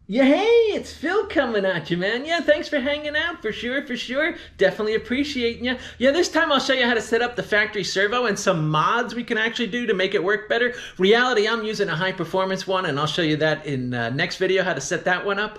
Yeah, hey, it's Phil coming at you, man. Yeah, thanks for hanging out, for sure, for sure. Definitely appreciating you. Yeah, this time I'll show you how to set up the factory servo and some mods we can actually do to make it work better. Reality, I'm using a high performance one, and I'll show you that in next video, how to set that one up.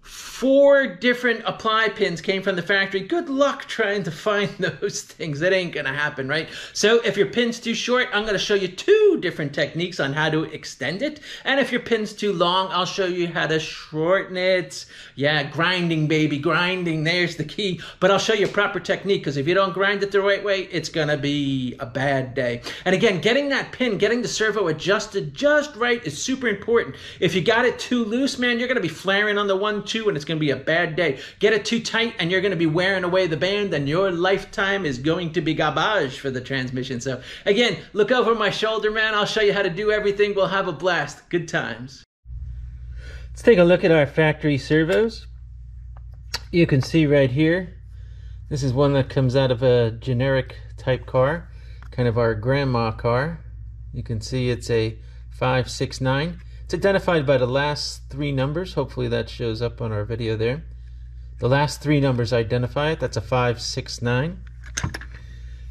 4 different apply pins came from the factory. Good luck trying to find those things. That ain't gonna happen, right? So if your pin's too short, I'm gonna show you 2 different techniques on how to extend it. And if your pin's too long, I'll show you how to shorten it. Yeah, grinding, baby, grinding, there's the key. But I'll show you a proper technique, because if you don't grind it the right way, it's gonna be a bad day. And again, getting that pin, getting the servo adjusted just right is super important. If you got it too loose, man, you're gonna be flaring on the 1-2, and it's going to be a bad day. Get it too tight and you're going to be wearing away the band, and your lifetime is going to be garbage for the transmission. So again, look over my shoulder, man. I'll show you how to do everything. We'll have a blast. Good times. Let's take a look at our factory servos. You can see right here, this is one that comes out of a generic type car, kind of our grandma car. You can see it's a 569. It's identified by the last 3 numbers. Hopefully that shows up on our video there. The last 3 numbers identify it. That's a 569.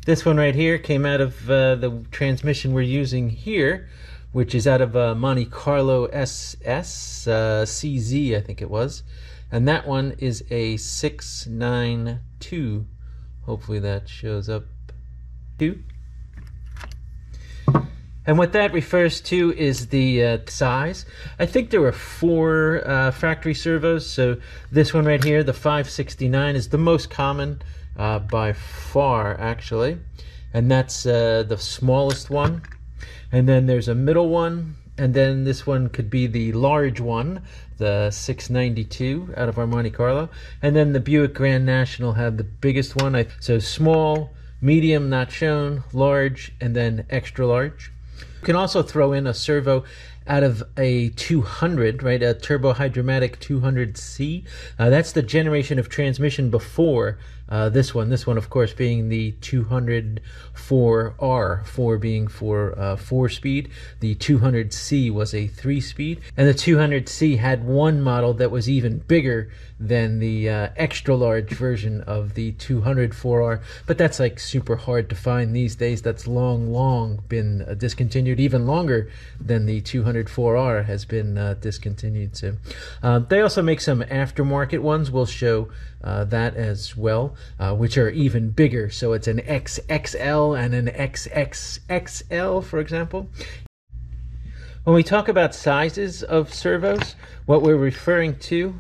This one right here came out of the transmission we're using here, which is out of Monte Carlo SS CZ, I think it was. And that one is a 692. Hopefully that shows up too. And what that refers to is the size. I think there were 4 factory servos. So this one right here, the 569, is the most common by far, actually. And that's the smallest one. And then there's a middle one. And then this one could be the large one, the 692 out of our Monte Carlo. And then the Buick Grand National had the biggest one. So small, medium, not shown, large, and then extra large. You can also throw in a servo out of a 200, right? A turbo hydromatic 200C. That's the generation of transmission before this one. This one, of course, being the 204R, 4 being for 4-speed. The 200C was a 3-speed. And the 200C had one model that was even bigger than the extra large version of the 204R. But that's like super hard to find these days. That's long been discontinued, even longer than the 204R has been discontinued. So they also make some aftermarket ones. We'll show that as well, which are even bigger. So it's an XXL and an XXXL, for example. When we talk about sizes of servos, what we're referring to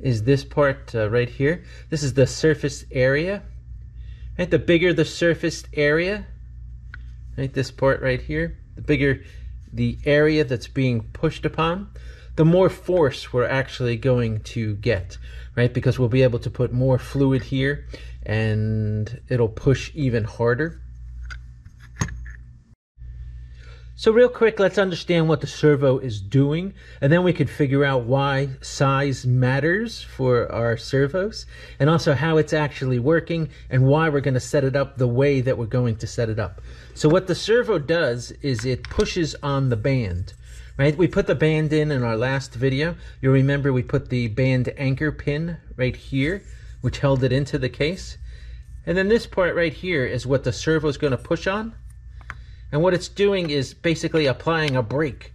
is this part right here. This is the surface area. Right? The bigger the surface area, right? This part right here, the bigger the area that's being pushed upon, the more force we're actually going to get, right? Because we'll be able to put more fluid here and it'll push even harder. So real quick, let's understand what the servo is doing, and then we can figure out why size matters for our servos, and also how it's actually working and why we're going to set it up the way that we're going to set it up. So what the servo does is it pushes on the band. Right? We put the band in our last video. You'll remember we put the band anchor pin right here, which held it into the case. And then this part right here is what the servo is going to push on. And what it's doing is basically applying a brake.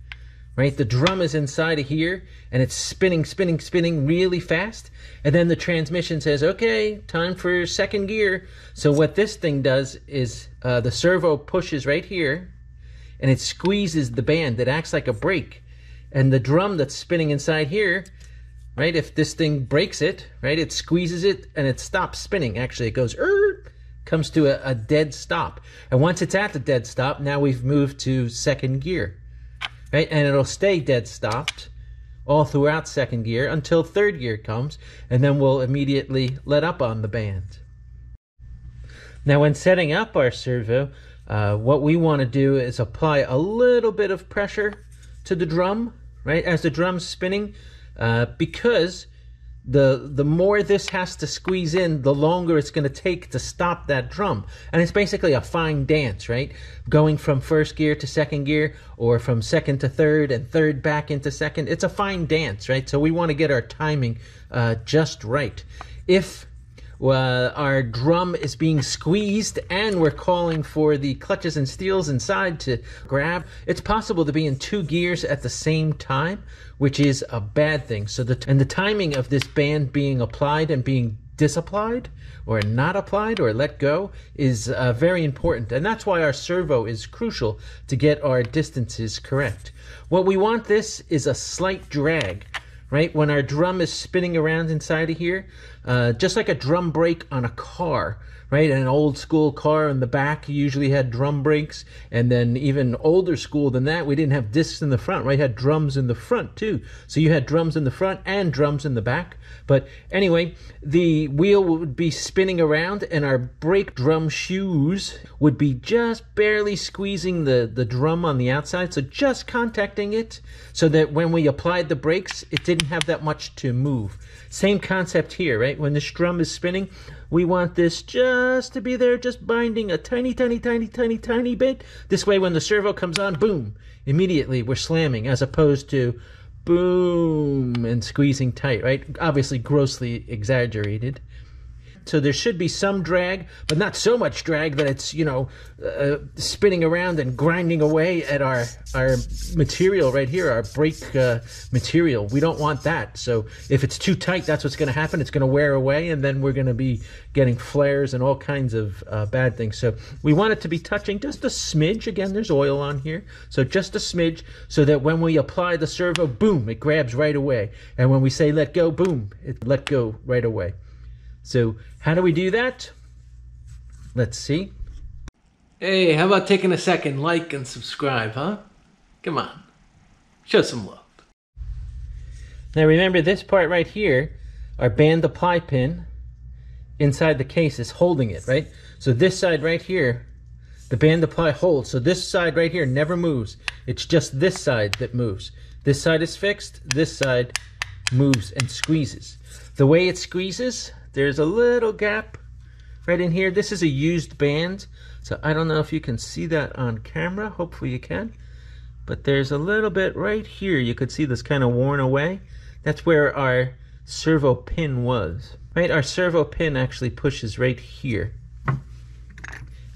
Right? The drum is inside of here, and it's spinning really fast. And then the transmission says, okay, time for 2nd gear. So what this thing does is the servo pushes right here, and it squeezes the band. It acts like a brake. And the drum that's spinning inside here, right, if this thing breaks it, right, it squeezes it and it stops spinning. Actually, it goes, comes to a dead stop. And once it's at the dead stop, now we've moved to 2nd gear, right? And it'll stay dead stopped all throughout 2nd gear until 3rd gear comes, and then we'll immediately let up on the band. Now, when setting up our servo, what we want to do is apply a little bit of pressure to the drum, right, as the drum's spinning, because the more this has to squeeze in, the longer it's going to take to stop that drum. And it's basically a fine dance, right? Going from first gear to second gear, or from second to third and third back into second. It's a fine dance, right? So we want to get our timing just right. If our drum is being squeezed and we're calling for the clutches and steels inside to grab, it's possible to be in 2 gears at the same time, which is a bad thing. So the timing of this band being applied and being disapplied, or not applied, or let go, is very important. And that's why our servo is crucial to get our distances correct. What we want this is a slight drag. Right, when our drum is spinning around inside of here, just like a drum brake on a car, right? An old school car in the back usually had drum brakes, and then even older school than that, we didn't have discs in the front, right? Had drums in the front too. So you had drums in the front and drums in the back. But anyway, the wheel would be spinning around, and our brake drum shoes would be just barely squeezing the drum on the outside, so just contacting it, so that when we applied the brakes, it didn't have that much to move. Same concept here, right? When this drum is spinning, we want this just to be there, just binding a tiny, tiny, tiny, tiny, tiny bit. This way, when the servo comes on, boom, immediately we're slamming, as opposed to boom and squeezing tight, right? Obviously grossly exaggerated. So there should be some drag, but not so much drag that it's, you know, spinning around and grinding away at our material right here, our brake material. We don't want that. So if it's too tight, that's what's going to happen. It's going to wear away, and then we're going to be getting flares and all kinds of bad things. So we want it to be touching just a smidge. Again, there's oil on here. So just a smidge, so that when we apply the servo, boom, it grabs right away. And when we say let go, boom, it let go right away. So how do we do that? Let's see. Hey, how about taking a second, like and subscribe, huh? Come on, show some love. Now remember, this part right here, our band apply pin inside the case is holding it, right? So this side right here, the band apply holds. So this side right here never moves. It's just this side that moves. This side is fixed, this side moves and squeezes. The way it squeezes, there's a little gap right in here. This is a used band, so I don't know if you can see that on camera. Hopefully you can. But there's a little bit right here. You could see this kind of worn away. That's where our servo pin was. Right, our servo pin actually pushes right here.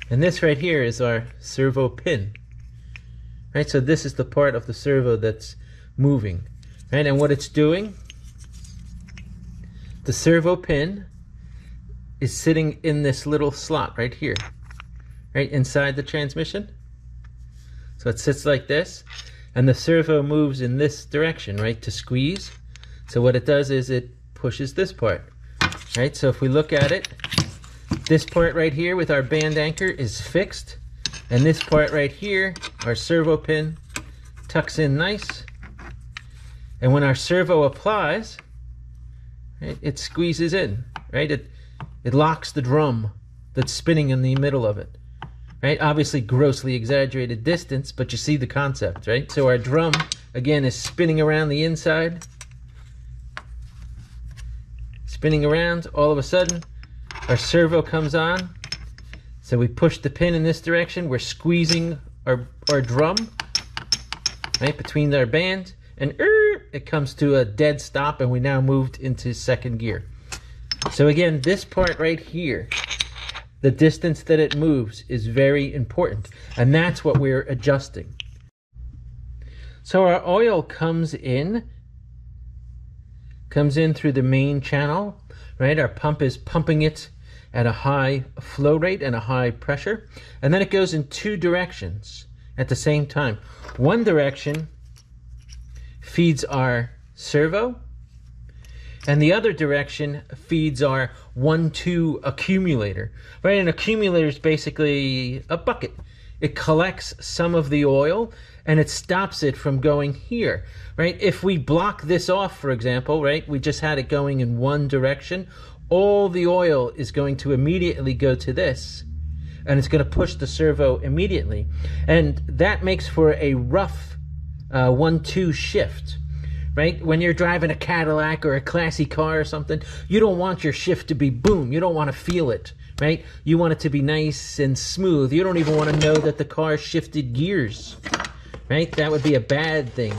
And this right here is our servo pin. Right, so this is the part of the servo that's moving. Right, and what it's doing, the servo pin is sitting in this little slot right here, right inside the transmission. So it sits like this, and the servo moves in this direction, right, to squeeze. So what it does is it pushes this part, right? So if we look at it, this part right here with our band anchor is fixed, and this part right here, our servo pin, tucks in nice. And when our servo applies, right, it squeezes in, right? It locks the drum that's spinning in the middle of it, right? Obviously grossly exaggerated distance, but you see the concept, right? So our drum, again, is spinning around the inside, spinning around. All of a sudden, our servo comes on. So we push the pin in this direction. We're squeezing our drum, right, between our band, and it comes to a dead stop, and we now moved into second gear. So again, this part right here, the distance that it moves is very important, and that's what we're adjusting. So our oil comes in through the main channel, right? Our pump is pumping it at a high flow rate and a high pressure, and then it goes in 2 directions at the same time. One direction feeds our servo, and the other direction feeds our 1-2 accumulator. Right, an accumulator is basically a bucket. It collects some of the oil and it stops it from going here. Right, if we block this off, for example, right, we just had it going in one direction, all the oil is going to immediately go to this, and it's going to push the servo immediately, and that makes for a rough 1-2 shift. right? When you're driving a Cadillac or a classy car or something, you don't want your shift to be boom. You don't want to feel it, right? You want it to be nice and smooth. You don't even want to know that the car shifted gears, right? That would be a bad thing,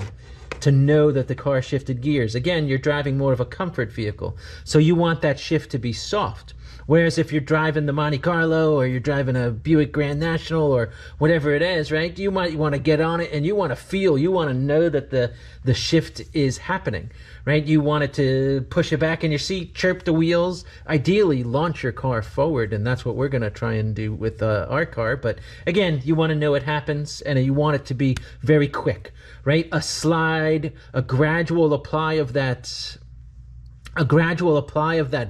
to know that the car shifted gears. Again, you're driving more of a comfort vehicle, so you want that shift to be soft. Whereas if you're driving the Monte Carlo or you're driving a Buick Grand National or whatever it is, right, you might want to get on it and you want to feel, you want to know that the shift is happening, right? You want it to push it back in your seat, chirp the wheels, ideally launch your car forward, and that's what we're going to try and do with our car. But again, you want to know it happens, and you want it to be very quick, right? A slide, a gradual apply of that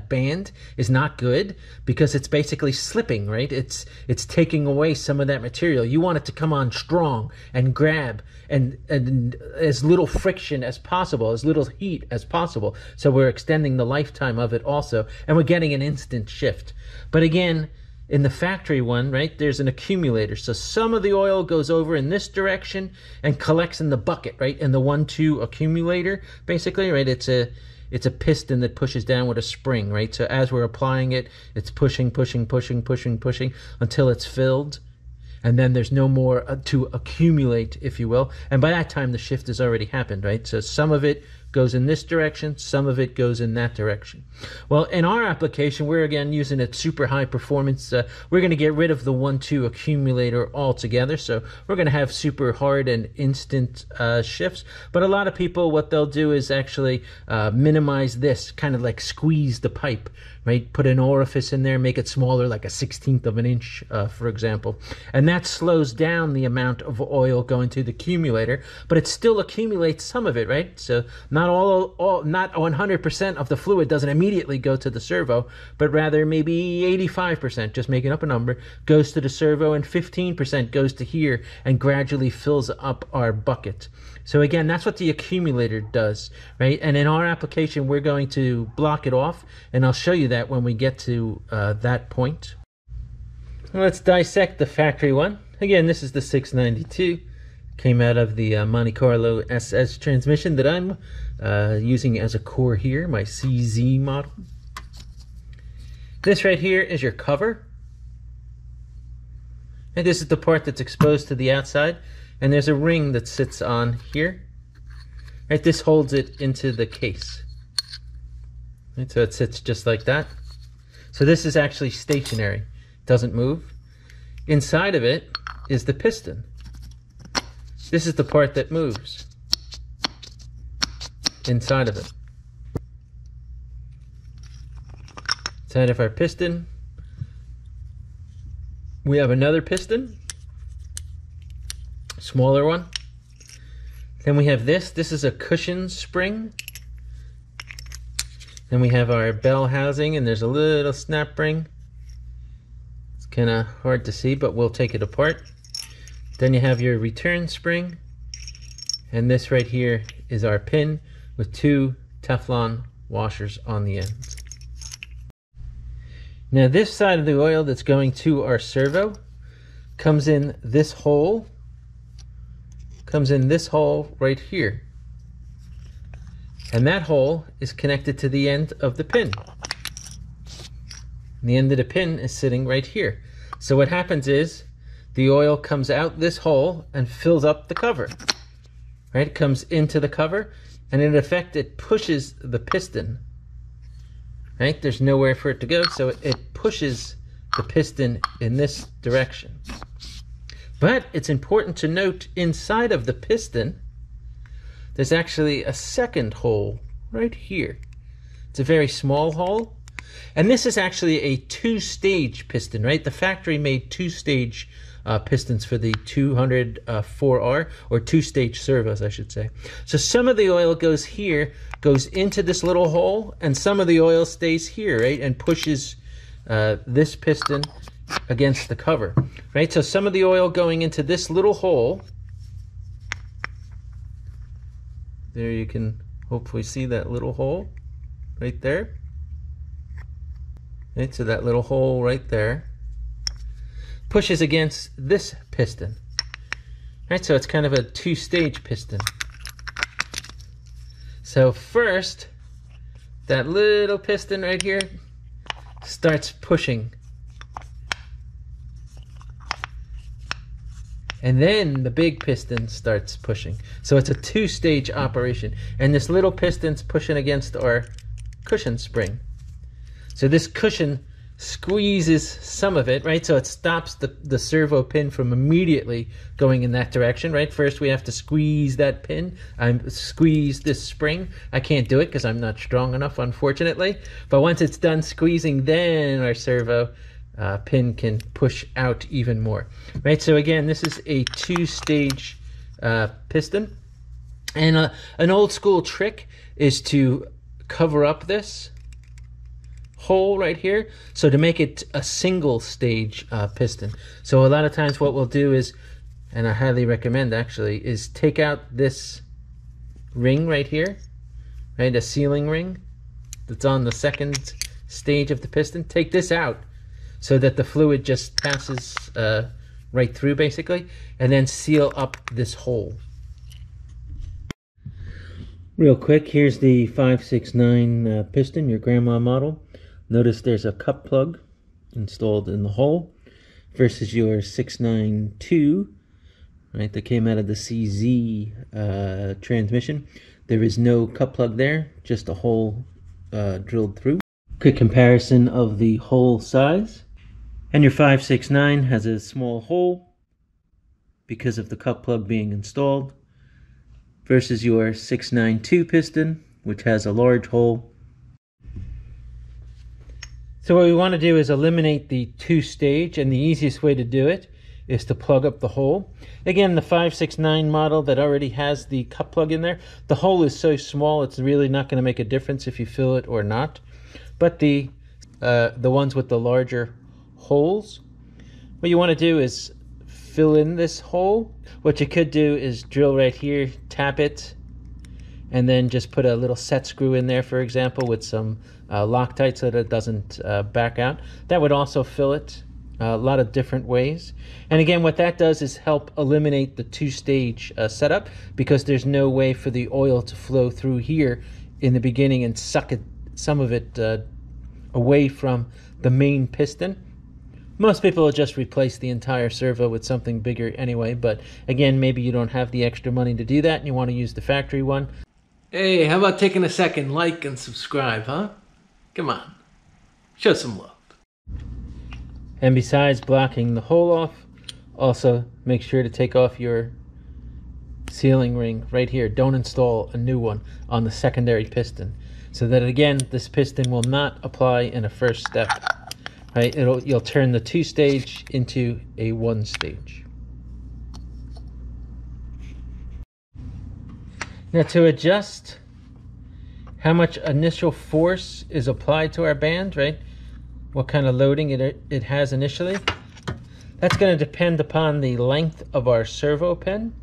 band is not good, because it's basically slipping, right? It's taking away some of that material. You want it to come on strong and grab, and as little friction as possible, as little heat as possible. So we're extending the lifetime of it also, and we're getting an instant shift. But again, in the factory one, right, there's an accumulator. So some of the oil goes over in this direction and collects in the bucket, right, in the 1-2 accumulator, basically, right? It's a piston that pushes down with a spring, right? So as we're applying it, it's pushing until it's filled. And then there's no more to accumulate, if you will. And by that time, the shift has already happened, right? So some of it goes in this direction, some of it goes in that direction. Well, in our application, we're again using a super high performance. We're going to get rid of the 1-2 accumulator altogether. So we're going to have super hard and instant shifts. But a lot of people, what they'll do is actually minimize this, kind of like squeeze the pipe, right? Put an orifice in there, make it smaller, like a 1/16 of an inch, for example. And that slows down the amount of oil going to the accumulator, but it still accumulates some of it, right? So not 100% of the fluid doesn't immediately go to the servo, but rather maybe 85%, just making up a number, goes to the servo, and 15% goes to here and gradually fills up our bucket. So again, that's what the accumulator does, right? And in our application, we're going to block it off, and I'll show you that when we get to that point. Let's dissect the factory one. Again, this is the 692. Came out of the Monte Carlo SS transmission that I'm using as a core here, my CZ model. This right here is your cover. And this is the part that's exposed to the outside. And there's a ring that sits on here. Right, this holds it into the case. Right, so it sits just like that. So this is actually stationary. It doesn't move. Inside of it is the piston. This is the part that moves inside of it. Inside of our piston, we have another piston, smaller one. Then we have this. This is a cushion spring. Then we have our bell housing, and there's a little snap ring. It's kind of hard to see, but we'll take it apart. Then you have your return spring, and this right here is our pin with 2 Teflon washers on the ends. Now this side of the oil that's going to our servo comes in this hole, right here. And that hole is connected to the end of the pin. And the end of the pin is sitting right here. So what happens is, the oil comes out this hole and fills up the cover. Right? It comes into the cover, and in effect it pushes the piston. Right? There's nowhere for it to go, so it pushes the piston in this direction. But it's important to note, inside of the piston, there's actually a second hole right here. It's a very small hole, and this is actually a 2-stage piston, right? The factory made 2-stage pistons for the 204R, or 2-stage servos, I should say. So some of the oil goes here, goes into this little hole, and some of the oil stays here, right, and pushes this piston against the cover, right? So some of the oil going into this little hole. There, you can hopefully see that little hole right there. Right, so that little hole right there pushes against this piston. Right, so it's kind of a 2-stage piston. So first, that little piston right here starts pushing. And then the big piston starts pushing. So it's a two-stage operation. And this little piston's pushing against our cushion spring. So this cushion squeezes some of it, right? So it stops the servo pin from immediately going in that direction, right? First we have to squeeze that pin. Squeeze this spring. I can't do it because I'm not strong enough, unfortunately. But once it's done squeezing, then our servo pin can push out even more, right? So again, this is a two-stage piston. And an old school trick is to cover up this hole right here, so to make it a single stage piston. So a lot of times what we'll do is, and I highly recommend actually, is take out this ring right here, right, a sealing ring that's on the second stage of the piston. Take this out so that the fluid just passes right through basically, and then seal up this hole. Real quick, here's the 569 piston, your grandma model. Notice there's a cup plug installed in the hole versus your 692, right, that came out of the CZ transmission. There is no cup plug there, just a hole drilled through. Quick comparison of the hole size. And your 569 has a small hole because of the cup plug being installed versus your 692 piston, which has a large hole. So what we want to do is eliminate the two-stage, and the easiest way to do it is to plug up the hole. Again, the 569 model that already has the cup plug in there, the hole is so small it's really not going to make a difference if you fill it or not. But the ones with the larger holes, what you want to do is fill in this hole. What you could do is drill right here, tap it, and then just put a little set screw in there, for example, with some Loctite so that it doesn't back out. That would also fill it a lot of different ways. And again, what that does is help eliminate the two-stage setup, because there's no way for the oil to flow through here in the beginning and suck some of it away from the main piston. Most people will just replace the entire servo with something bigger anyway, but again, maybe you don't have the extra money to do that and you want to use the factory one. Hey, how about taking a second, like and subscribe, huh? Come on, show some love. And besides blocking the hole off, also make sure to take off your sealing ring right here. Don't install a new one on the secondary piston, so that again, this piston will not apply in a first step. Right? You'll turn the two-stage into a one-stage. Now to adjust how much initial force is applied to our band, right? What kind of loading it has initially. That's going to depend upon the length of our servo pin.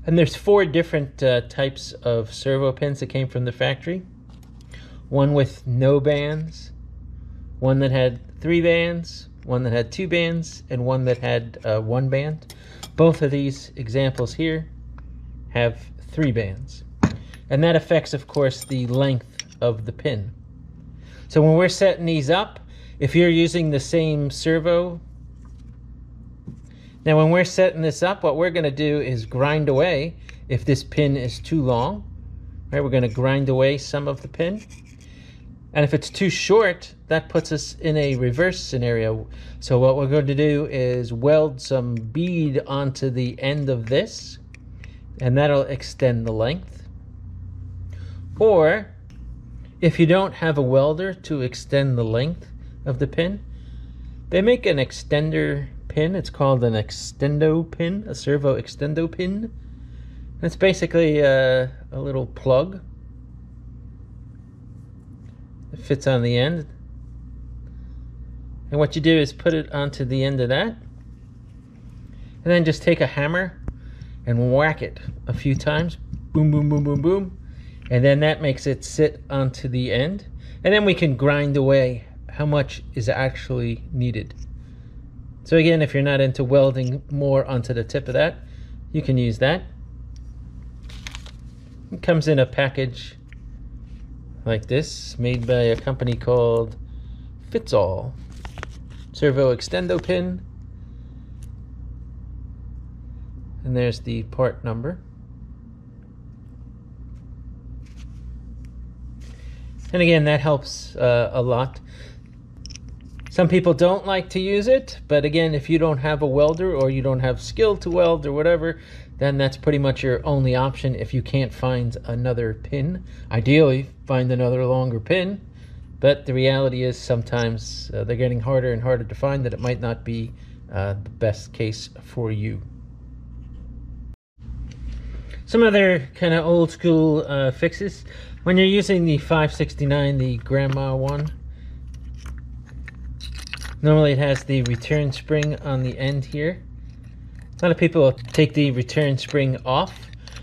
And there's 4 different types of servo pins that came from the factory. One with no bands, one that had 3 bands, one that had 2 bands, and one that had 1 band. Both of these examples here have 3 bands. And that affects, of course, the length of the pin. So when we're setting these up, if you're using the same servo, now when we're setting this up, what we're going to do is grind away if this pin is too long. Right, we're going to grind away some of the pin. And if it's too short, that puts us in a reverse scenario. So what we're going to do is weld some bead onto the end of this, and that'll extend the length. Or if you don't have a welder to extend the length of the pin, they make an extender pin. It's called an extendo pin, a servo extendo pin. It's basically a little plug. It fits on the end. And what you do is put it onto the end of that. And then just take a hammer and whack it a few times. Boom, boom, boom, boom, boom. And then that makes it sit onto the end. And then we can grind away how much is actually needed. So again, if you're not into welding more onto the tip of that, you can use that. It comes in a package like this, made by a company called Fits All. Servo extendo pin. And there's the part number. And again, that helps a lot. Some people don't like to use it, but again, if you don't have a welder or you don't have skill to weld or whatever, then that's pretty much your only option if you can't find another pin. Ideally, find another longer pin, but the reality is sometimes they're getting harder and harder to find, that it might not be the best case for you. Some other kind of old school fixes. When you're using the 569, the grandma one, normally it has the return spring on the end here. A lot of people take the return spring off.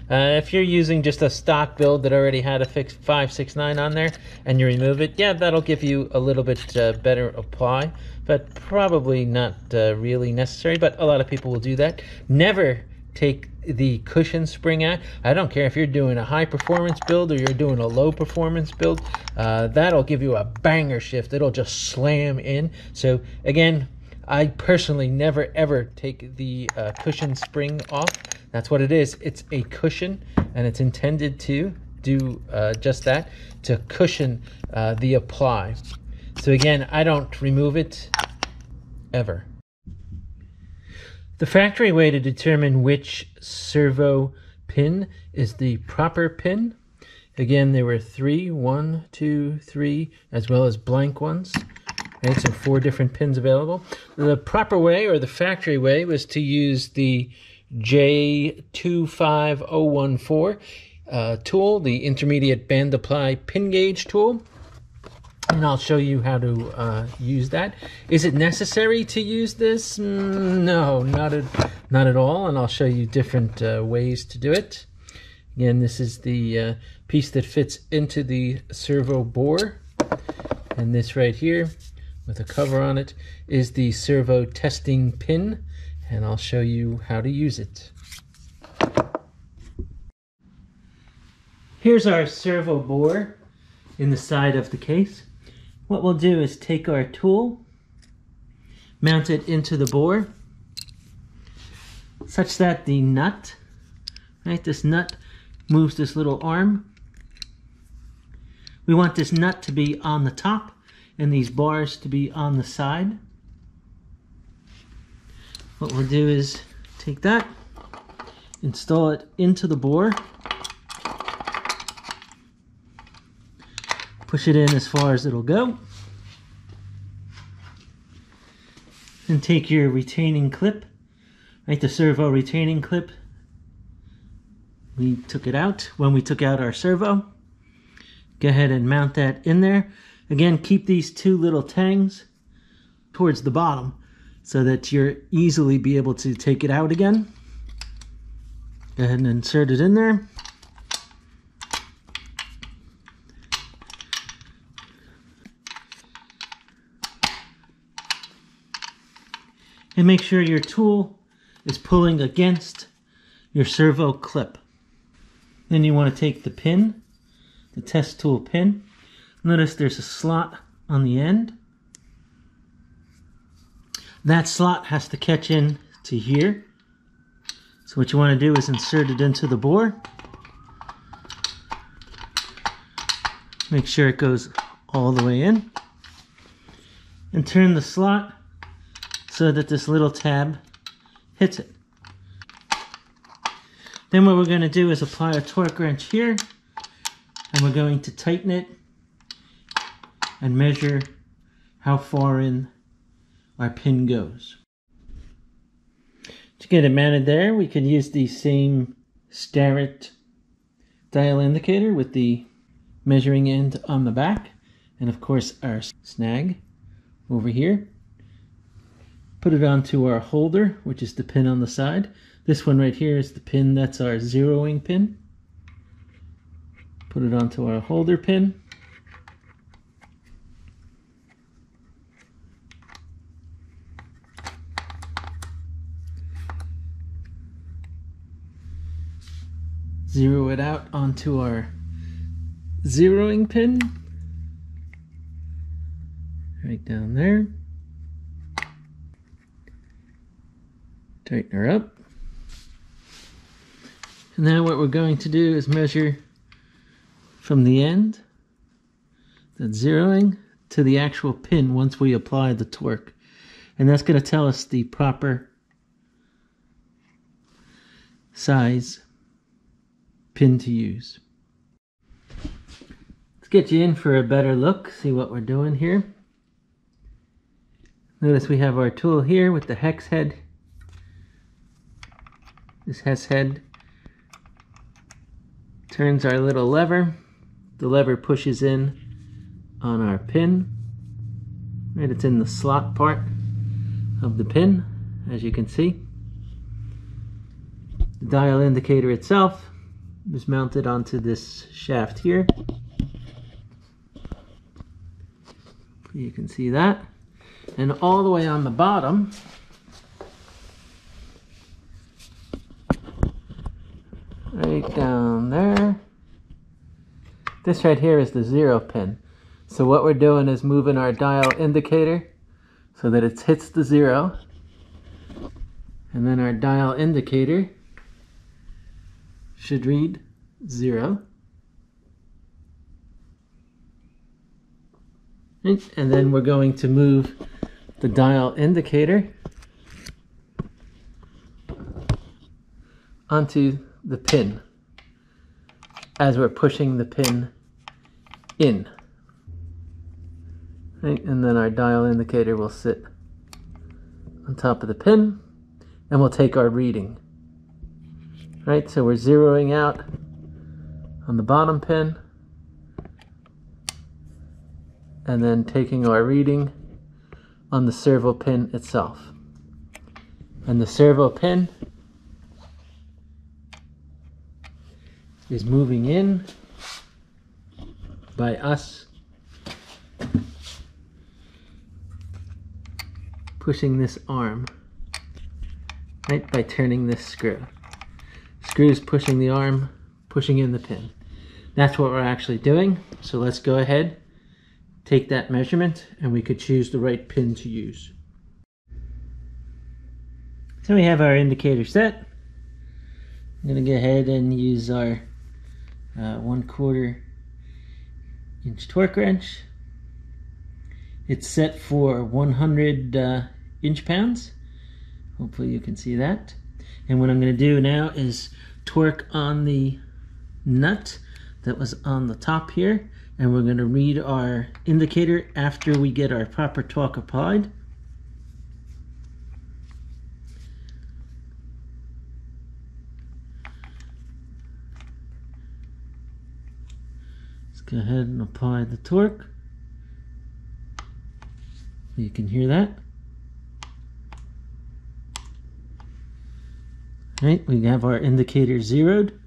If you're using just a stock build that already had a fixed 569 on there and you remove it, yeah, that'll give you a little bit better apply, but probably not really necessary, but a lot of people will do that. Never take the cushion spring out. I don't care if you're doing a high performance build or you're doing a low performance build, that'll give you a banger shift. It'll just slam in. So again, I personally never ever take the cushion spring off. That's what it is. It's a cushion, and it's intended to do just that, to cushion the apply. So again, I don't remove it ever. The factory way to determine which servo pin is the proper pin. Again, there were 3, 1, 2, 3, as well as blank ones. Right, so 4 different pins available. The proper way, or the factory way, was to use the J25014 tool, the intermediate band apply pin gauge tool. And I'll show you how to use that. Is it necessary to use this? No, not at all. And I'll show you different ways to do it. Again, this is the piece that fits into the servo bore. And this right here, with a cover on it, is the servo testing pin. And I'll show you how to use it. Here's our servo bore in the side of the case. What we'll do is take our tool, mount it into the bore, such that the nut, right, this nut moves this little arm. We want this nut to be on the top and these bars to be on the side. What we'll do is take that, install it into the bore, push it in as far as it'll go, and take your retaining clip, right, the servo retaining clip. We took it out when we took out our servo. Go ahead and mount that in there. Again, keep these 2 little tangs towards the bottom so that you'll easily be able to take it out again. Go ahead and insert it in there. And make sure your tool is pulling against your servo clip. Then you want to take the pin, the test tool pin. Notice there's a slot on the end. That slot has to catch in to here. So what you want to do is insert it into the bore. Make sure it goes all the way in. And turn the slot so that this little tab hits it. Then what we're going to do is apply a torque wrench here, and we're going to tighten it and measure how far in our pin goes. To get it mounted there, we can use the same Starrett dial indicator with the measuring end on the back, and of course our snag over here. Put it onto our holder, which is the pin on the side. This one right here is the pin, that's our zeroing pin. Put it onto our holder pin. Zero it out onto our zeroing pin. Right down there. Tighten her up. And now what we're going to do is measure from the end, that zeroing, to the actual pin once we apply the torque. And that's going to tell us the proper size pin to use. Let's get you in for a better look, see what we're doing here. Notice we have our tool here with the hex head. This hex head turns our little lever. The lever pushes in on our pin. Right, it's in the slot part of the pin, as you can see. The dial indicator itself is mounted onto this shaft here. You can see that. And all the way on the bottom, right down there, this right here is the 0 pin. So what we're doing is moving our dial indicator so that it hits the 0, and then our dial indicator should read 0. And then we're going to move the dial indicator onto the pin as we're pushing the pin in. Right? And then our dial indicator will sit on top of the pin and we'll take our reading. Right, so we're zeroing out on the bottom pin and then taking our reading on the servo pin itself. And the servo pin is moving in by us pushing this arm, right, by turning this screw. Screw's pushing the arm, pushing in the pin. That's what we're actually doing. So let's go ahead, take that measurement, and we could choose the right pin to use. So we have our indicator set. I'm going to go ahead and use our 1/4 inch torque wrench. It's set for 100 inch-pounds. Hopefully you can see that. And what I'm going to do now is torque on the nut that was on the top here, and we're going to read our indicator after we get our proper torque applied. Let's go ahead and apply the torque. You can hear that. Right, we have our indicator zeroed.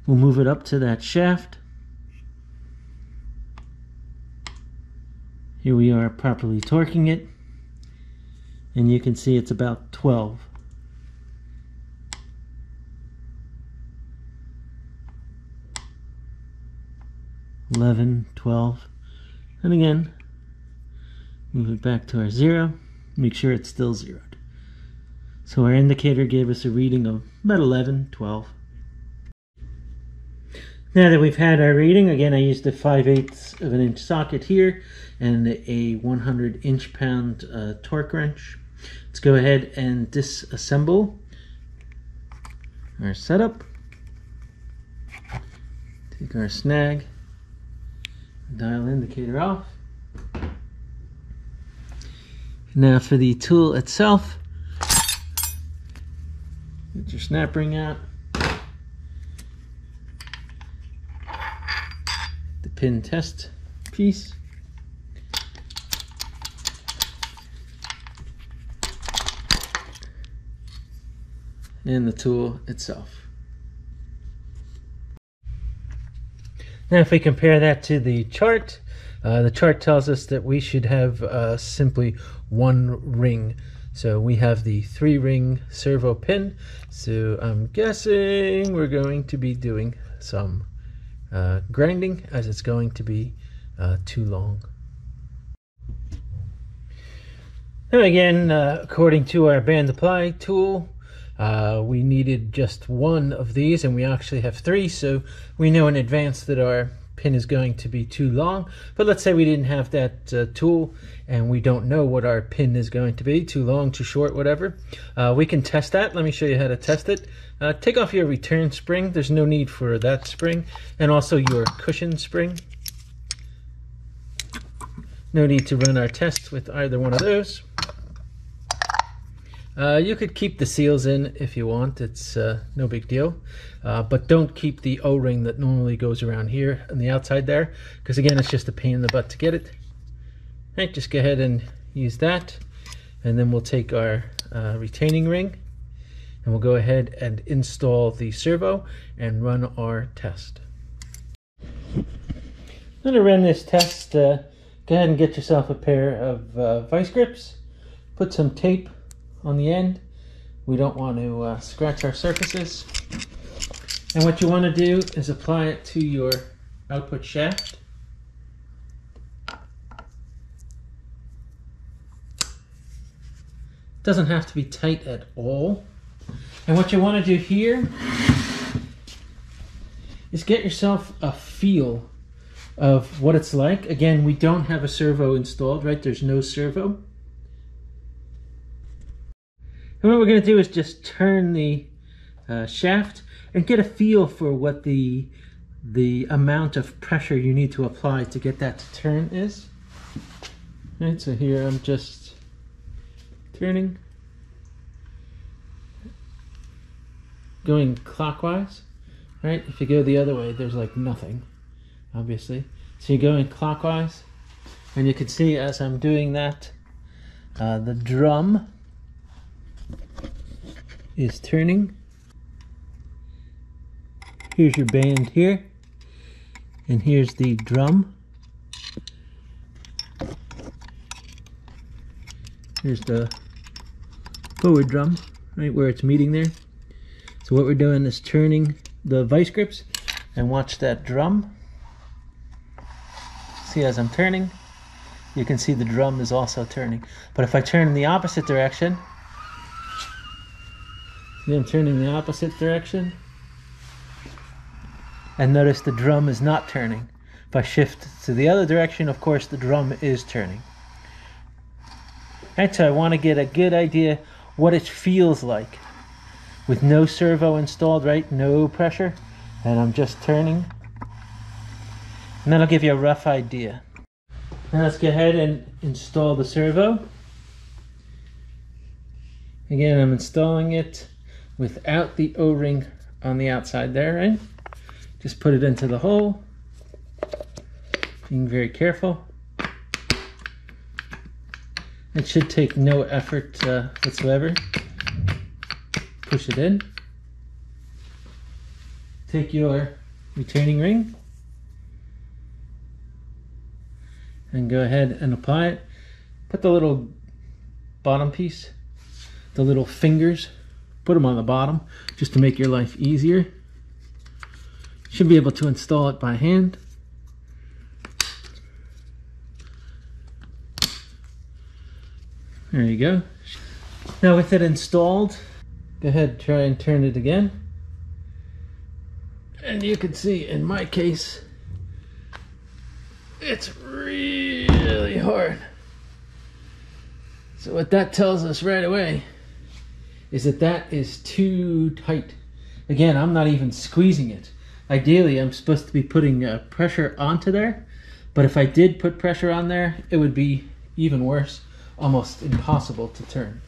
We'll move it up to that shaft. Here we are properly torquing it. And you can see it's about 12. 11, 12. And again, move it back to our 0. Make sure it's still zeroed. So our indicator gave us a reading of about 11, 12. Now that we've had our reading, again I used a 5/8 of an inch socket here and a 100 inch-pound torque wrench. Let's go ahead and disassemble our setup. Take our snag, dial indicator off. Now for the tool itself, get your snap ring out, the pin test piece, and the tool itself. Now if we compare that to the chart tells us that we should have simply one ring. So we have the 3-ring servo pin, so I'm guessing we're going to be doing some grinding, as it's going to be too long. And again, according to our band apply tool, we needed just one of these, and we actually have three, so we know in advance that our pin is going to be too long. But let's say we didn't have that tool and we don't know what our pin is going to be, too long, too short, whatever. We can test that. Let me show you how to test it. Take off your return spring. There's no need for that spring, and also your cushion spring. No need to run our test with either one of those. You could keep the seals in if you want, it's no big deal. But don't keep the O-ring that normally goes around here on the outside there, because again, it's just a pain in the butt to get it. Right, just go ahead and use that. And then we'll take our retaining ring, and we'll go ahead and install the servo and run our test. Now to run this test, go ahead and get yourself a pair of vice grips. Put some tape on the end. We don't want to scratch our surfaces. And what you want to do is apply it to your output shaft. Doesn't have to be tight at all. And what you want to do here is get yourself a feel of what it's like. Again, we don't have a servo installed, right? There's no servo. And what we're going to do is just turn the shaft and get a feel for what the amount of pressure you need to apply to get that to turn is. Right, so here I'm just turning, going clockwise. Right, if you go the other way, there's like nothing, obviously. So you're going clockwise, and you can see as I'm doing that, the drum is turning. Here's your band here, and here's the drum. Here's the forward drum, right where it's meeting there. So what we're doing is turning the vice grips, and watch that drum. See, as I'm turning, you can see the drum is also turning. But if I turn in the opposite direction, see, I'm turning the opposite direction, and notice the drum is not turning. If I shift to the other direction, of course, the drum is turning. Right, so I want to get a good idea what it feels like with no servo installed, right? No pressure, and I'm just turning. And that'll give you a rough idea. Now let's go ahead and install the servo. Again, I'm installing it without the O-ring on the outside there, right? Just put it into the hole, being very careful. It should take no effort whatsoever. Push it in. Take your retaining ring and go ahead and apply it. Put the little bottom piece, the little fingers, put them on the bottom just to make your life easier. Should be able to install it by hand. There you go. Now with it installed, go ahead and try and turn it again. And you can see in my case, it's really hard. So what that tells us right away is that that is too tight. Again, I'm not even squeezing it. Ideally, I'm supposed to be putting pressure onto there, but if I did put pressure on there, it would be even worse, almost impossible to turn.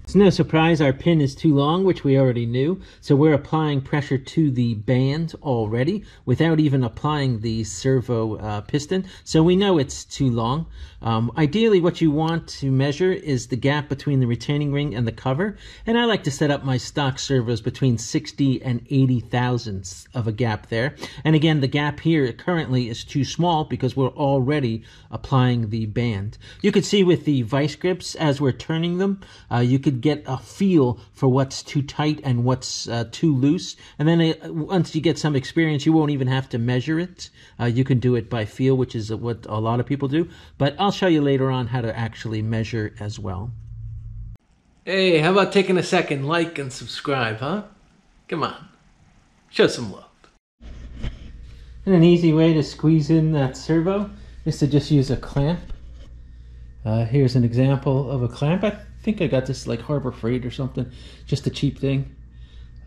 It's no surprise our pin is too long, which we already knew, so we're applying pressure to the band already without even applying the servo piston, so we know it's too long. Ideally, what you want to measure is the gap between the retaining ring and the cover, and I like to set up my stock servos between 60 and 80 thousandths of a gap there. And again, the gap here currently is too small because we're already applying the band. You could see with the vice grips, as we're turning them, you could would get a feel for what's too tight and what's too loose. And then once you get some experience, you won't even have to measure it. You can do it by feel, which is what a lot of people do. But I'll show you later on how to actually measure as well. Hey, how about taking a second, like and subscribe, huh? Come on, show some love. And an easy way to squeeze in that servo is to just use a clamp. Here's an example of a clamp. I think I got this like Harbor Freight or something, just a cheap thing.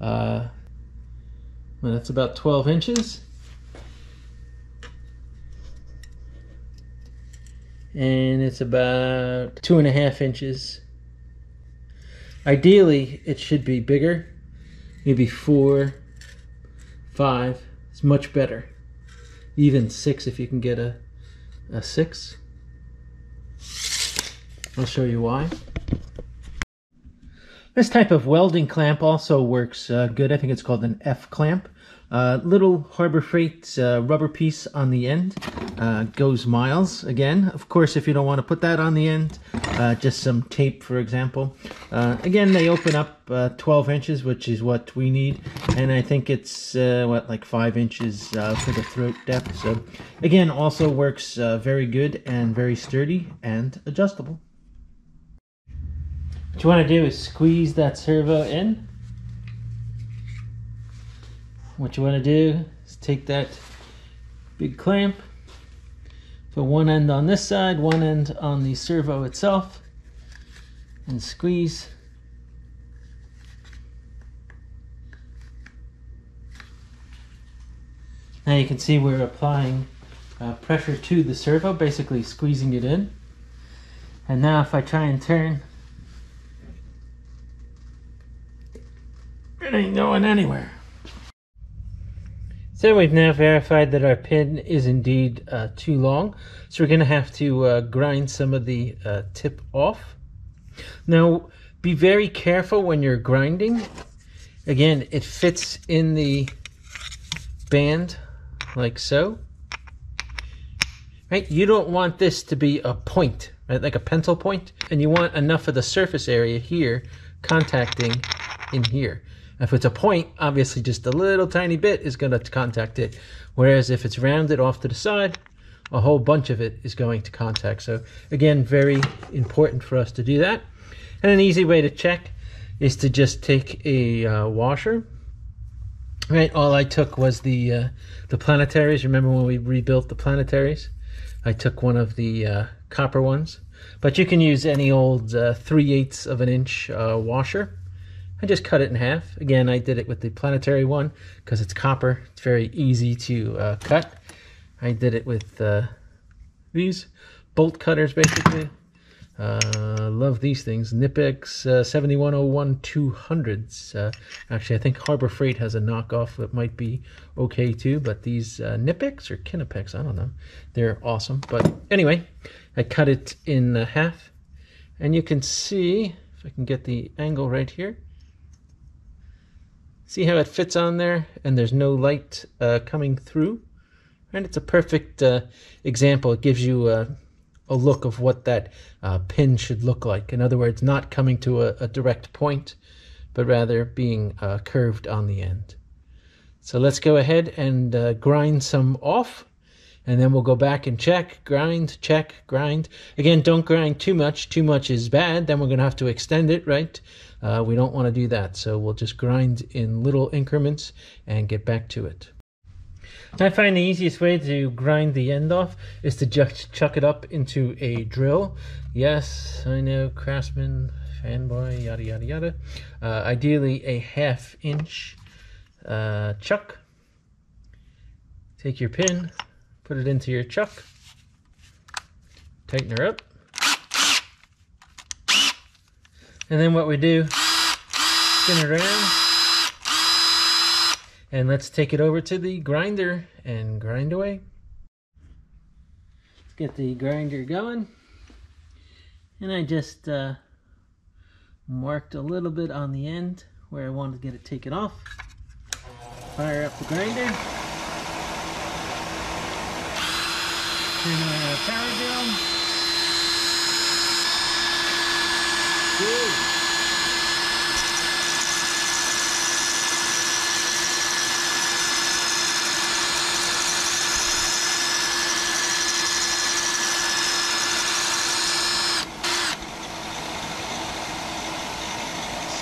Well, that's about 12 inches. And it's about 2.5 inches. Ideally, it should be bigger, maybe 4, 5. It's much better. Even 6 if you can get a 6. I'll show you why. This type of welding clamp also works good. I think it's called an F clamp. Little Harbor Freight rubber piece on the end goes miles. Again, of course, if you don't want to put that on the end, just some tape, for example. Again, they open up 12 inches, which is what we need. And I think it's, like 5 inches for the throat depth. So, again, also works very good and very sturdy and adjustable. What you want to do is squeeze that servo in. What you want to do is take that big clamp, put one end on this side, one end on the servo itself, and squeeze. Now you can see we're applying pressure to the servo, basically squeezing it in. And now if I try and turn, it ain't going anywhere. So we've now verified that our pin is indeed too long. So we're going to have to grind some of the tip off. Now, be very careful when you're grinding. Again, it fits in the band like so. Right? You don't want this to be a point, right? Like a pencil point. And you want enough of the surface area here contacting in here. If it's a point, obviously just a little tiny bit is going to contact it. Whereas if it's rounded off to the side, a whole bunch of it is going to contact. So again, very important for us to do that. And an easy way to check is to just take a washer. Right, all I took was the planetaries. Remember when we rebuilt the planetaries? I took one of the copper ones. But you can use any old 3/8 of an inch washer. I just cut it in half. Again, I did it with the planetary one because it's copper. It's very easy to cut. I did it with these bolt cutters, basically. Love these things. Knipex 7101-200s. Actually, I think Harbor Freight has a knockoff that might be okay too, but these Knipex or Knipex, I don't know. They're awesome. But anyway, I cut it in half. And you can see, if I can get the angle right here, see how it fits on there and there's no light coming through? And it's a perfect example. It gives you a look of what that pin should look like. In other words, not coming to a direct point, but rather being curved on the end. So let's go ahead and grind some off. And then we'll go back and check, grind, check, grind. Again, don't grind too much. Too much is bad. Then we're going to have to extend it, right? We don't want to do that. So we'll just grind in little increments and get back to it. I find the easiest way to grind the end off is to just chuck it up into a drill. Yes, I know, Craftsman, fanboy, yada, yada, yada. Ideally a 1/2 inch chuck. Take your pin, put it into your chuck, tighten her up. And then what we do, spin it around. And let's take it over to the grinder and grind away. Let's get the grinder going. And I just marked a little bit on the end where I wanted to get it taken off. Fire up the grinder. Turn the power down. Good.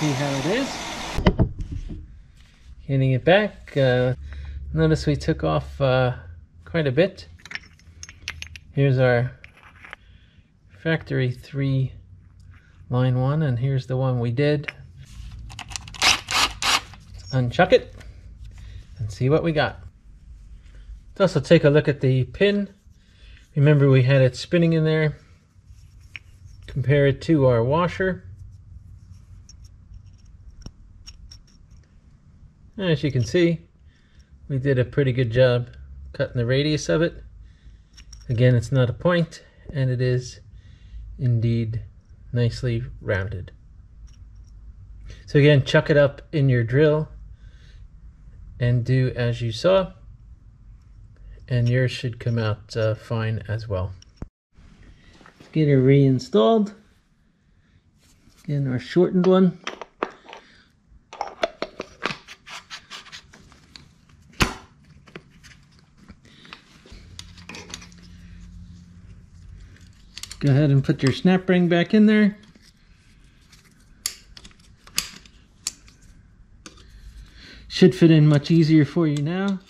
see how it is. Getting it back. Notice we took off quite a bit. Here's our factory 3 line 1, and here's the one we did. Let's unchuck it and see what we got. Let's also take a look at the pin. Remember, we had it spinning in there. Compare it to our washer. As you can see, we did a pretty good job cutting the radius of it. Again, it's not a point, and it is indeed nicely rounded. So again, chuck it up in your drill and do as you saw, and yours should come out fine as well. Let's get it reinstalled. Again, our shortened one. Go ahead and put your snap ring back in there. Should fit in much easier for you now.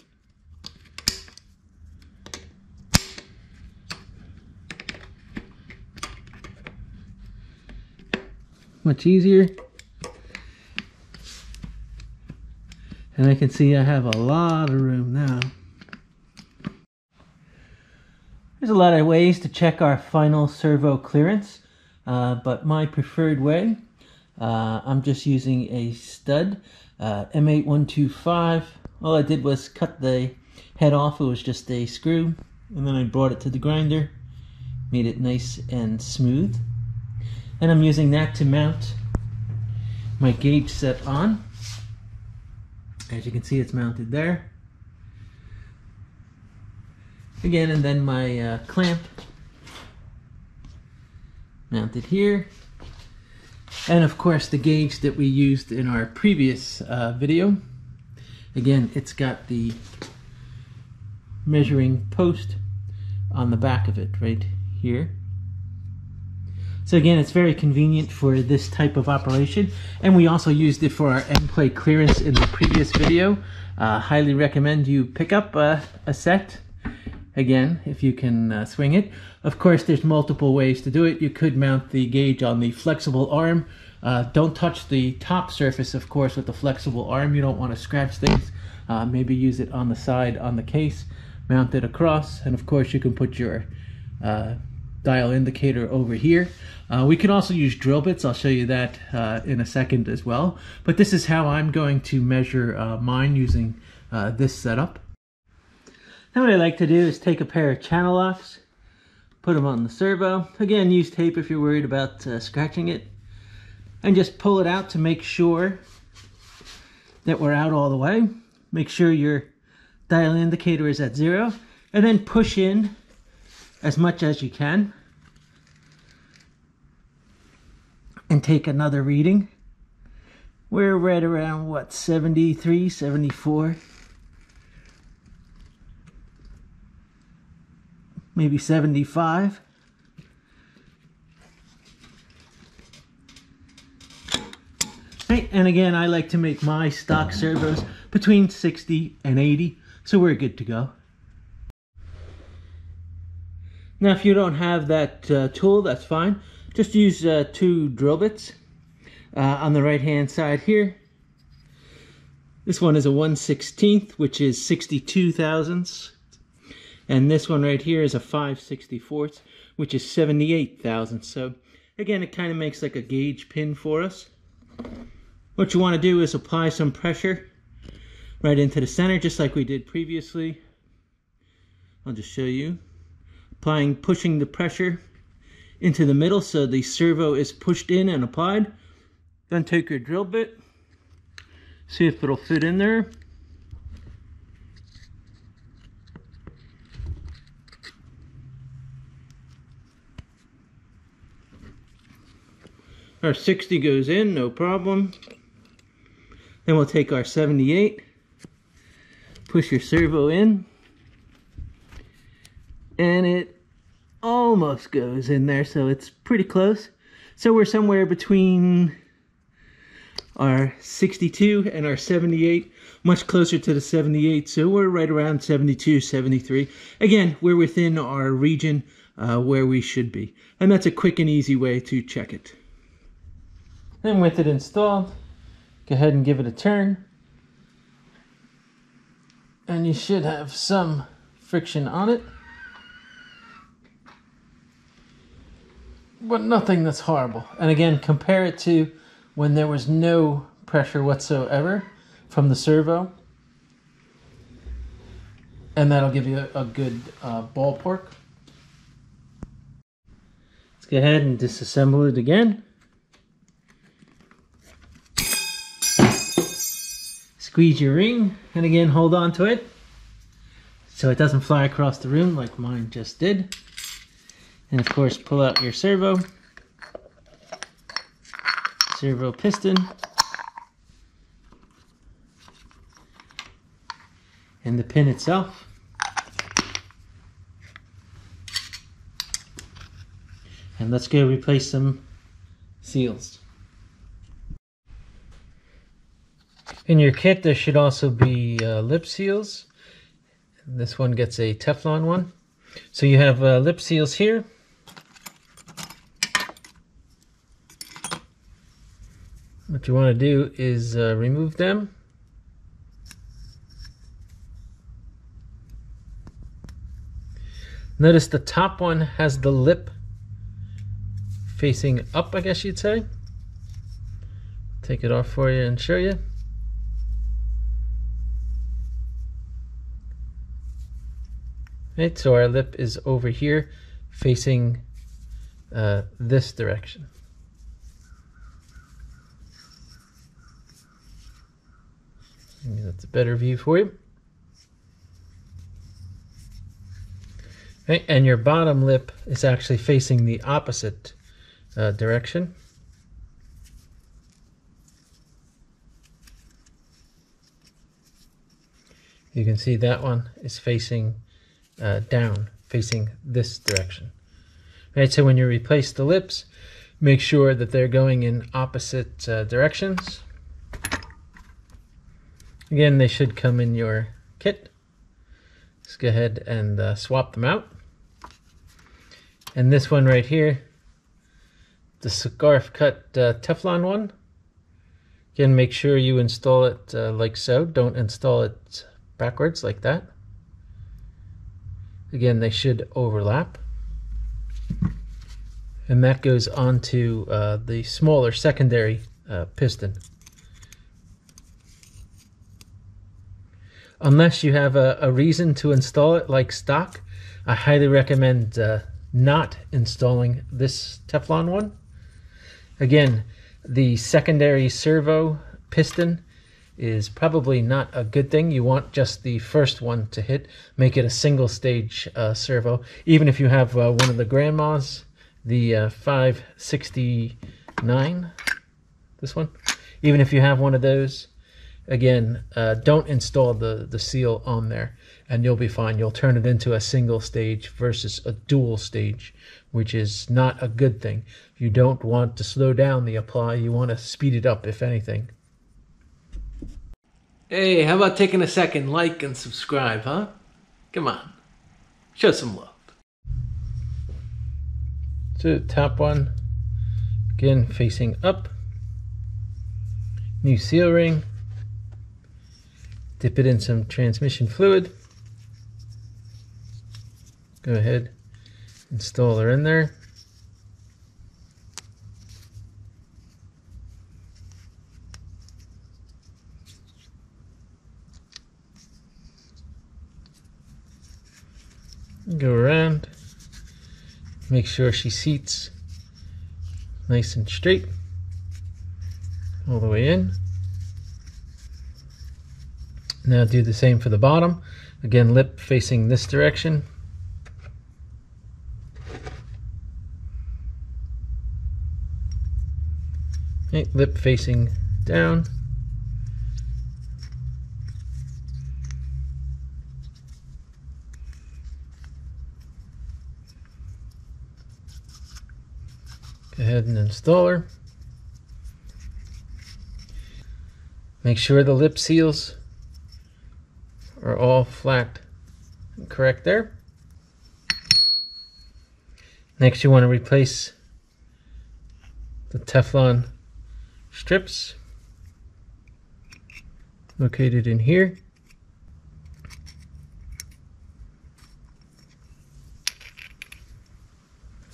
Much easier. And I can see I have a lot of room now. There's a lot of ways to check our final servo clearance, but my preferred way, I'm just using a stud, M8125. All I did was cut the head off. It was just a screw, and then I brought it to the grinder, made it nice and smooth. And I'm using that to mount my gauge set on. As you can see, it's mounted there. Again, and then my clamp mounted here. And of course the gauge that we used in our previous video. Again, it's got the measuring post on the back of it right here. So again, it's very convenient for this type of operation. And we also used it for our end plate clearance in the previous video. Highly recommend you pick up a set. Again, if you can swing it. Of course, there's multiple ways to do it. You could mount the gauge on the flexible arm. Don't touch the top surface, of course, with the flexible arm. You don't want to scratch things. Maybe use it on the side on the case, mount it across, and of course you can put your dial indicator over here. We can also use drill bits. I'll show you that in a second as well. But this is how I'm going to measure mine using this setup. Now what I like to do is take a pair of channel locks, put them on the servo. Again, use tape if you're worried about scratching it. And just pull it out to make sure that we're out all the way. Make sure your dial indicator is at 0. And then push in as much as you can. And take another reading. We're right around, what, 73, 74? Maybe 75. Right, and again, I like to make my stock servos between 60 and 80, so we're good to go. Now, if you don't have that tool, that's fine. Just use 2 drill bits on the right-hand side here. This one is a 1/16, which is 62 thousandths. And this one right here is a 5/64, which is 78 thousandths. So again, it kind of makes like a gauge pin for us. What you want to do is apply some pressure right into the center, just like we did previously. I'll just show you. Pushing the pressure into the middle so the servo is pushed in and applied. Then take your drill bit, see if it'll fit in there. Our 60 goes in, no problem. Then we'll take our 78, push your servo in, and it almost goes in there, so it's pretty close. So we're somewhere between our 62 and our 78, much closer to the 78, so we're right around 72, 73. Again, we're within our region where we should be, and that's a quick and easy way to check it. Then with it installed, go ahead and give it a turn, and you should have some friction on it, but nothing that's horrible. And again, compare it to when there was no pressure whatsoever from the servo, and that'll give you a good ballpark. Let's go ahead and disassemble it again. Squeeze your ring, and again hold on to it so it doesn't fly across the room like mine just did. And of course, pull out your servo piston, and the pin itself. And let's go replace some seals. In your kit, there should also be lip seals. This one gets a Teflon one. So you have lip seals here. What you want to do is remove them. Notice the top one has the lip facing up, I guess you'd say. Take it off for you and show you. Right, so our lip is over here facing this direction. Maybe that's a better view for you. Okay, and your bottom lip is actually facing the opposite direction. You can see that one is facing down, facing this direction. Right, so when you replace the lips, make sure that they're going in opposite directions. Again, they should come in your kit. Let's go ahead and swap them out. And this one right here, the scarf cut Teflon one. Again, make sure you install it like so. Don't install it backwards like that. Again, they should overlap. And that goes onto the smaller secondary piston. Unless you have a reason to install it like stock, I highly recommend not installing this Teflon one. Again, the secondary servo piston is probably not a good thing. You want just the first one to hit. Make it a single stage servo. Even if you have one of the grandmas, the 569, this one. Even if you have one of those, again, don't install the seal on there and you'll be fine. You'll turn it into a single stage versus a dual stage, which is not a good thing. You don't want to slow down the apply. You want to speed it up, if anything. Hey, how about taking a second, like and subscribe, huh? Come on, show some love. So top one, again facing up. New seal ring. Dip it in some transmission fluid. Go ahead, install her in there. Go around, make sure she seats nice and straight all the way in. Now do the same for the bottom. Again, lip facing this direction. Okay, lip facing down. Go ahead and install her. Make sure the lip seals are all flat and correct there. Next, you want to replace the Teflon strips located in here.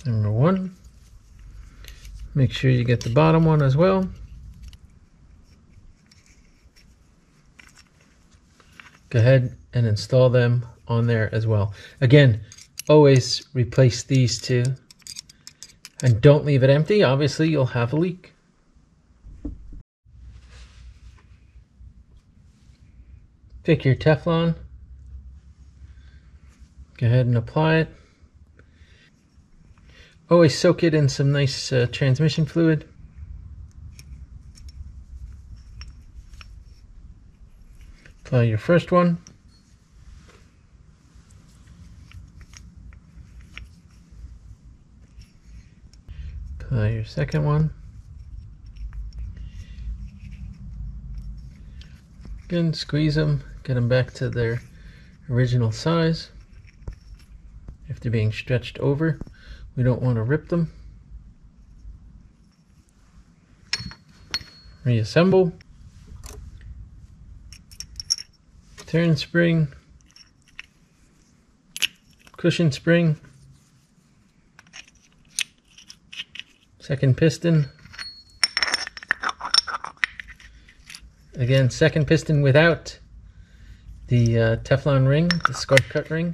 Number one. Make sure you get the bottom one as well. Go ahead and install them on there as well. Again, always replace these two and don't leave it empty. Obviously, you'll have a leak. Pick your Teflon. Go ahead and apply it. Always soak it in some nice transmission fluid. Apply your first one. Apply your second one. Again, squeeze them, get them back to their original size. If they're being stretched over, we don't want to rip them. Reassemble. Turn spring. Cushion spring. Second piston. Again, second piston without the Teflon ring, the scarf cut ring.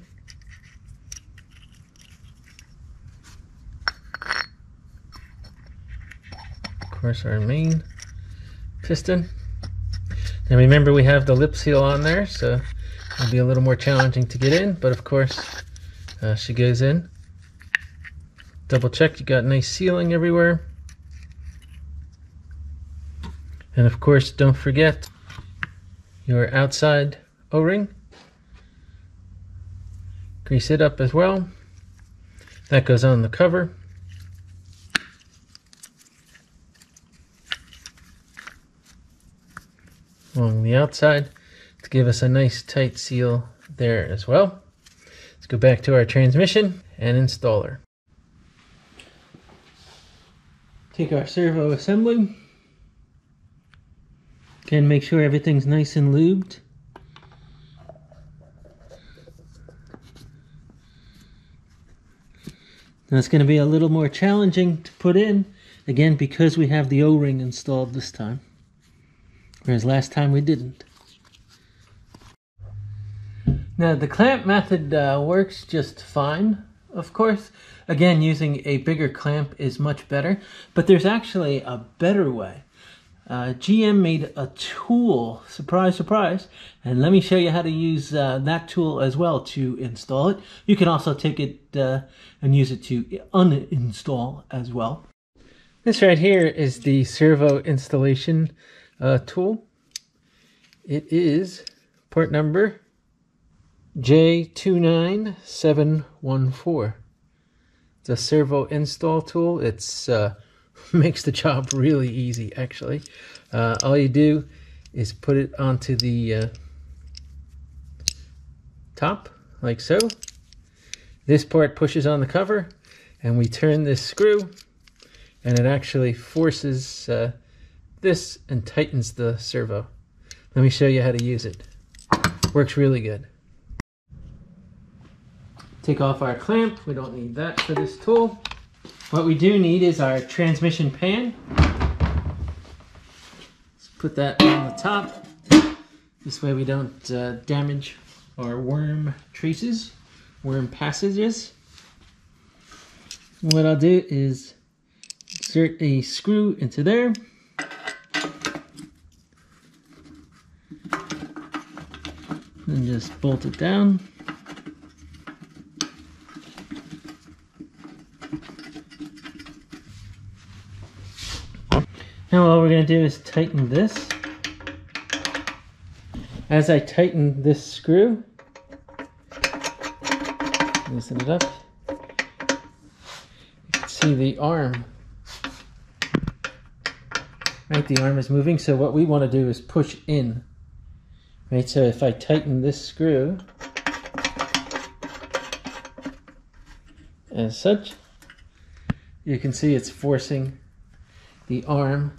Of course, our main piston. And remember, we have the lip seal on there, so it'll be a little more challenging to get in, but of course, she goes in. Double check you got nice sealing everywhere. And of course, don't forget your outside O-ring. Grease it up as well. That goes on the cover. Along the outside to give us a nice tight seal there as well. Let's go back to our transmission and installer. Take our servo assembly. Again, make sure everything's nice and lubed. Now it's going to be a little more challenging to put in, again, because we have the O-ring installed this time, whereas last time we didn't. Now the clamp method works just fine, of course. Again, using a bigger clamp is much better, but there's actually a better way. GM made a tool, surprise, surprise, and let me show you how to use that tool as well to install it. You can also take it and use it to uninstall as well. This right here is the servo installation tool. It is port number J29714. It's a servo install tool. It's makes the job really easy, actually. All you do is put it onto the top, like so. This part pushes on the cover, and we turn this screw, and it actually forces this and tightens the servo. Let me show you how to use it. Works really good. Take off our clamp. We don't need that for this tool. What we do need is our transmission pan. Let's put that on the top. This way we don't damage our worm traces, worm passages. What I'll do is insert a screw into there. And just bolt it down. Now all we're going to do is tighten this. As I tighten this screw, loosen it up, you can see the arm right? The arm is moving, so what we want to do is push in, right? So if I tighten this screw as such, you can see it's forcing the arm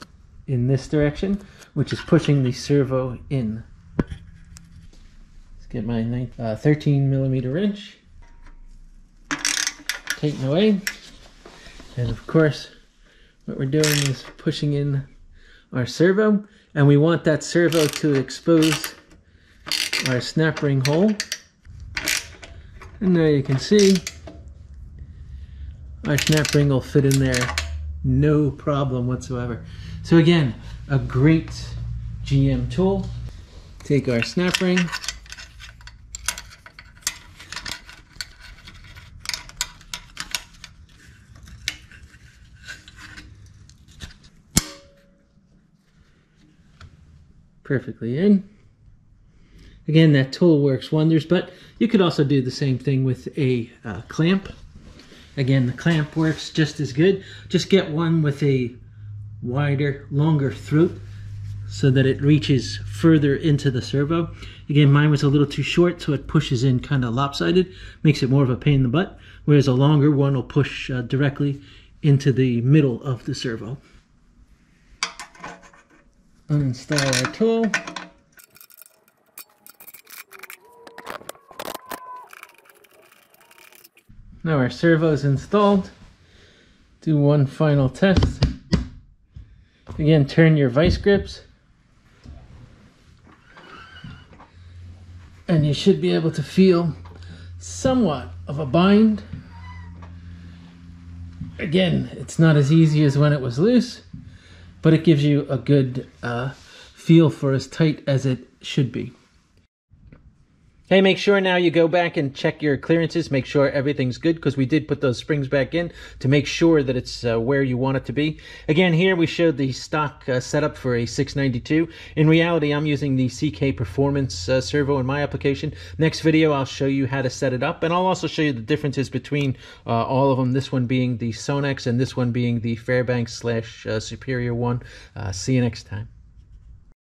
in this direction, which is pushing the servo in. Let's get my 13 millimeter wrench, tighten away, and of course what we're doing is pushing in our servo, and we want that servo to expose our snap ring hole. And there you can see our snap ring will fit in there, no problem whatsoever. So again, a great GM tool. Take our snap ring, perfectly in. Again, that tool works wonders, but you could also do the same thing with a clamp. Again, the clamp works just as good. Just get one with a wider, longer throat so that it reaches further into the servo. Again, mine was a little too short, so it pushes in kind of lopsided, makes it more of a pain in the butt, whereas a longer one will push directly into the middle of the servo. Uninstall our tool. Now our servo is installed. Do one final test. Again, turn your vice grips, and you should be able to feel somewhat of a bind. Again, it's not as easy as when it was loose, but it gives you a good feel for as tight as it should be. Hey, make sure now you go back and check your clearances, make sure everything's good, because we did put those springs back in to make sure that it's where you want it to be. Again, here we showed the stock setup for a 692. In reality, I'm using the CK Performance servo in my application. Next video, I'll show you how to set it up, and I'll also show you the differences between all of them, this one being the Sonex and this one being the Fairbanks / Superior one. See you next time.